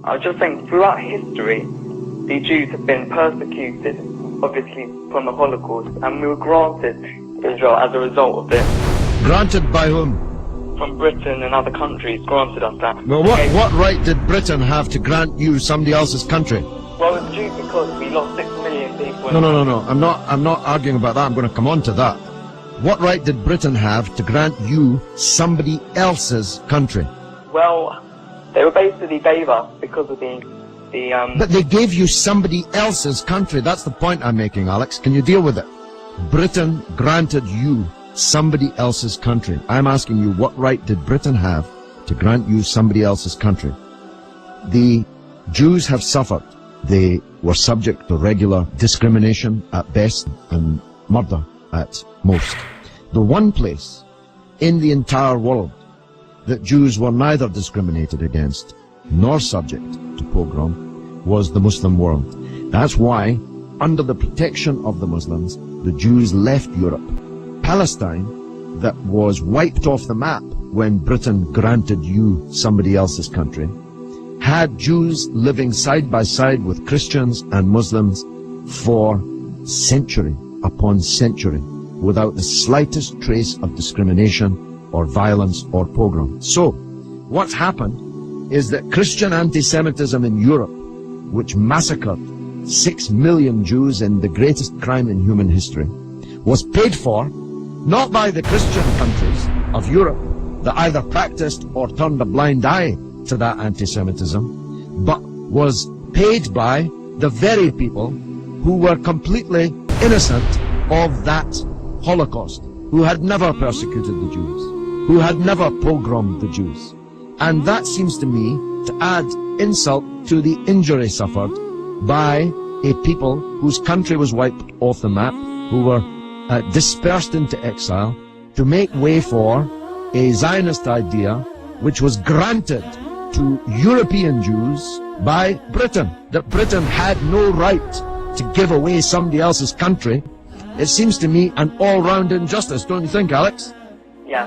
I was just saying, throughout history, the Jews have been persecuted, obviously, from the Holocaust, and we were granted Israel as a result of this. Granted by whom? From Britain and other countries granted us that. Well, what right did Britain have to grant you somebody else's country? Well, it's due because we lost 6 million people. No. I'm not arguing about that. I'm going to come on to that. What right did Britain have to grant you somebody else's country? Well, they were basically gave us because of the But they gave you somebody else's country. That's the point I'm making, Alex. Can you deal with it? Britain granted you somebody else's country. I'm asking you, what right did Britain have to grant you somebody else's country? The Jews have suffered. They were subject to regular discrimination at best and murder at most. The one place in the entire world that Jews were neither discriminated against nor subject to pogrom was the Muslim world. That's why, under the protection of the Muslims, the Jews left Europe. Palestine, that was wiped off the map when Britain granted you somebody else's country, had Jews living side by side with Christians and Muslims for century upon century without the slightest trace of discrimination or violence or pogrom. So, what's happened is that Christian anti-Semitism in Europe, which massacred 6 million Jews in the greatest crime in human history, was paid for not by the Christian countries of Europe that either practiced or turned a blind eye to that anti-Semitism, but was paid by the very people who were completely innocent of that Holocaust, who had never persecuted the Jews, who had never pogromed the Jews. And that seems to me to add insult to the injury suffered by a people whose country was wiped off the map, who were dispersed into exile, to make way for a Zionist idea which was granted to European Jews by Britain, that Britain had no right to give away somebody else's country. It seems to me an all-round injustice, don't you think, Alex? Yeah.